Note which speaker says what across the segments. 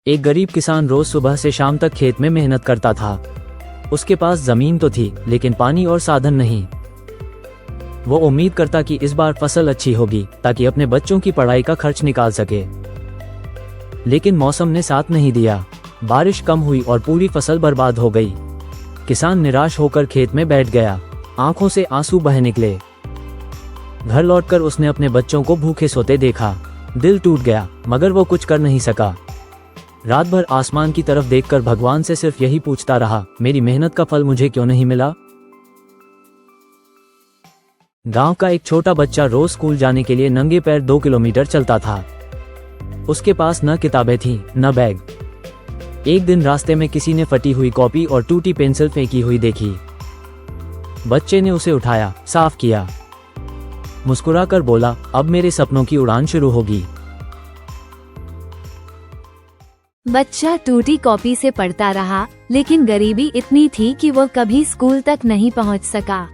Speaker 1: एक गरीब किसान रोज सुबह से शाम तक खेत में मेहनत करता था। उसके पास जमीन तो थी, लेकिन पानी और साधन नहीं। वो उम्मीद करता कि इस बार फसल अच्छी होगी ताकि अपने बच्चों की पढ़ाई का खर्च निकाल सके। लेकिन मौसम ने साथ नहीं दिया। बारिश कम हुई और पूरी फसल बर्बाद हो गई। किसान निराश होकर खेत में बैठ गया। आंखों से आंसू बह निकले। घर लौटकर उसने अपने बच्चों को भूखे सोते देखा। दिल टूट गया, मगर वो कुछ कर नहीं सका। रात भर आसमान की तरफ देखकर भगवान से सिर्फ यही पूछता रहा, मेरी मेहनत का फल मुझे क्यों नहीं मिला। गांव का एक छोटा बच्चा रोज स्कूल जाने के लिए नंगे पैर 2 किलोमीटर चलता था। उसके पास न किताबें थीं, न बैग। एक दिन रास्ते में किसी ने फटी हुई कॉपी और टूटी पेंसिल फेंकी हुई देखी। बच्चे ने उसे उठाया, साफ किया, मुस्कुराकर बोला, अब मेरे सपनों की उड़ान शुरू होगी।
Speaker 2: बच्चा टूटी कॉपी से पढ़ता रहा, लेकिन गरीबी इतनी थी कि वो कभी स्कूल तक नहीं पहुंच सका।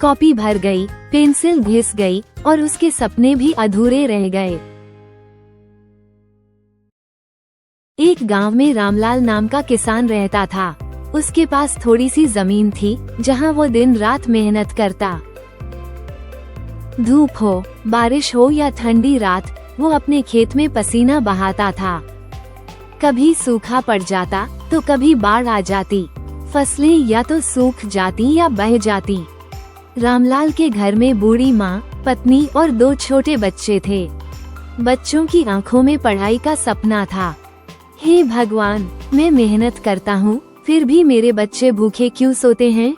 Speaker 2: कॉपी भर गई, पेंसिल घिस गई और उसके सपने भी अधूरे रह गए। एक गांव में रामलाल नाम का किसान रहता था। उसके पास थोड़ी सी जमीन थी, जहां वो दिन रात मेहनत करता। धूप हो, बारिश हो या ठंडी रात, वो अपने खेत में पसीना बहाता था। कभी सूखा पड़ जाता तो कभी बाढ़ आ जाती। फसलें या तो सूख जाती या बह जाती। रामलाल के घर में बूढ़ी माँ, पत्नी और 2 छोटे बच्चे थे। बच्चों की आंखों में पढ़ाई का सपना था। हे भगवान, मैं मेहनत करता हूँ, फिर भी मेरे बच्चे भूखे क्यों सोते हैं।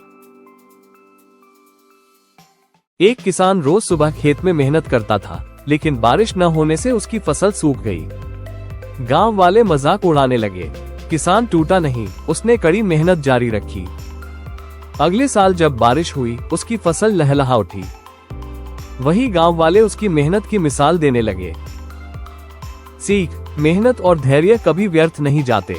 Speaker 3: एक किसान रोज सुबह खेत में मेहनत करता था, लेकिन बारिश न होने से उसकी फसल सूख गई। गांव वाले मजाक उड़ाने लगे। किसान टूटा नहीं, उसने कड़ी मेहनत जारी रखी। अगले साल जब बारिश हुई, उसकी फसल लहलहा उठी। वही गांव वाले उसकी मेहनत की मिसाल देने लगे। सीख, मेहनत और धैर्य कभी व्यर्थ नहीं जाते।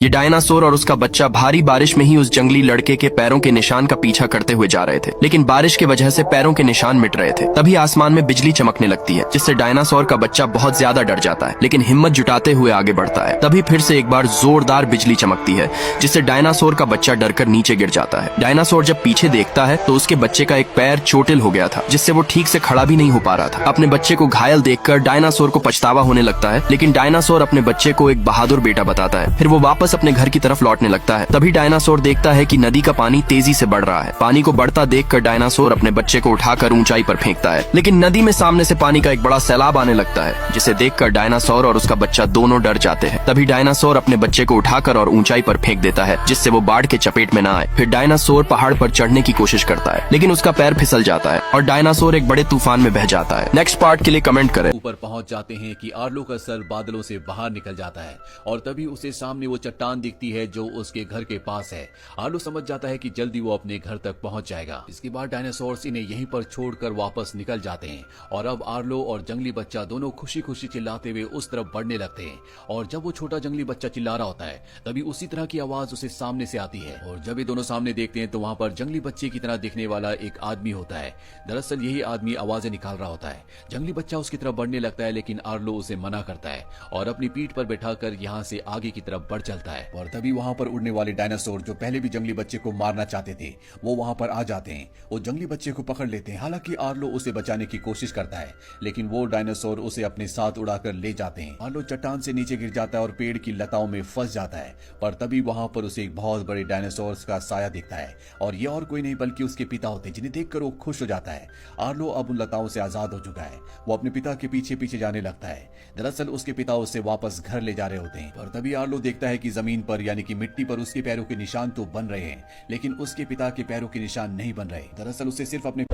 Speaker 4: ये डायनासोर और उसका बच्चा भारी बारिश में ही उस जंगली लड़के के पैरों के निशान का पीछा करते हुए जा रहे थे, लेकिन बारिश की वजह से पैरों के निशान मिट रहे थे। तभी आसमान में बिजली चमकने लगती है, जिससे डायनासोर का बच्चा बहुत ज्यादा डर जाता है, लेकिन हिम्मत जुटाते हुए आगे बढ़ता है। तभी फिर से एक बार जोरदार बिजली चमकती है, जिससे डायनासोर का बच्चा डरकर नीचे गिर जाता है। डायनासोर जब पीछे देखता है तो उसके बच्चे का एक पैर चोटिल हो गया था, जिससे वो ठीक से खड़ा भी नहीं हो पा रहा था। अपने बच्चे को घायल देखकर डायनासोर को पछतावा होने लगता है, लेकिन डायनासोर अपने बच्चे को एक बहादुर बेटा बताता है। फिर वो वापस अपने घर की तरफ लौटने लगता है। तभी डायनासोर देखता है कि नदी का पानी तेजी से बढ़ रहा है। पानी को बढ़ता देखकर डायनासोर अपने बच्चे को उठाकर ऊंचाई पर फेंकता है, लेकिन नदी में सामने से पानी का एक बड़ा सैलाब आने लगता है, जिसे देखकर डायनासोर और उसका बच्चा दोनों डर जाते हैं। तभी डायनासोर अपने बच्चे को उठाकर और ऊंचाई पर फेंक देता है, जिससे वो बाढ़ के चपेट में न आए। फिर डायनासोर पहाड़ पर चढ़ने की कोशिश करता है, लेकिन उसका पैर फिसल जाता है और डायनासोर एक बड़े तूफान में बह जाता है। नेक्स्ट पार्ट के लिए कमेंट करें।
Speaker 5: ऊपर पहुंच जाते हैं कि आर्लो का सर बादलों से बाहर निकल जाता है और तभी उसे सामने वो चट्टान दिखती है जो उसके घर के पास है। आर्लो समझ जाता है कि जल्दी वो अपने घर तक पहुंच जाएगा। इसके बाद डायनासोर्स इन्हें यहीं पर छोड़कर वापस निकल जाते हैं और अब आर्लो और जंगली बच्चा दोनों खुशी खुशी चिल्लाते हुए उस तरफ बढ़ने लगते हैं। और जब वो छोटा जंगली बच्चा चिल्ला रहा होता है, तभी उसी तरह की आवाज उसे सामने से आती है। और जब ये दोनों सामने देखते हैं तो वहाँ पर जंगली बच्चे की तरह दिखने वाला एक आदमी होता है। दरअसल यही आदमी आवाजें निकाल रहा होता है। जंगली बच्चा उसकी तरफ बढ़ने लगता है, लेकिन आर्लो उसे मना करता है और अपनी पीठ पर बैठाकर यहाँ से आगे की तरफ बढ़ चलता है। और तभी वहाँ पर उड़ने वाले डायनासोर जो पहले भी जंगली बच्चे को मारना चाहते थे, वो वहां पर आ जाते हैं। वो जंगली बच्चे को पकड़ लेते हैं। हालांकि आर्लो उसे बचाने की कोशिश करता है, लेकिन वो डायनासोर उसे अपने साथ उड़ाकर ले जाते हैं। आर्लो चट्टान से नीचे गिर जाता है और पेड़ की लताओं में फंस जाता है। पर तभी वहां पर उसे एक बहुत बड़े डायनासोर का साया दिखता है और ये और कोई नहीं बल्कि उसके पिता होते हैं, जिन्हें देखकर वो खुश हो जाता है। आर्लो अब उन लताओं से आजाद हो चुका है। वो अपने पिता के पीछे पीछे जाने लगता है। दरअसल उसके पिता उसे वापस घर ले जा रहे होते हैं। पर तभी आर्लो देखता है कि जमीन पर यानी कि मिट्टी पर उसके पैरों के निशान तो बन रहे हैं, लेकिन उसके पिता के पैरों के निशान नहीं बन रहे। दरअसल उसे सिर्फ अपने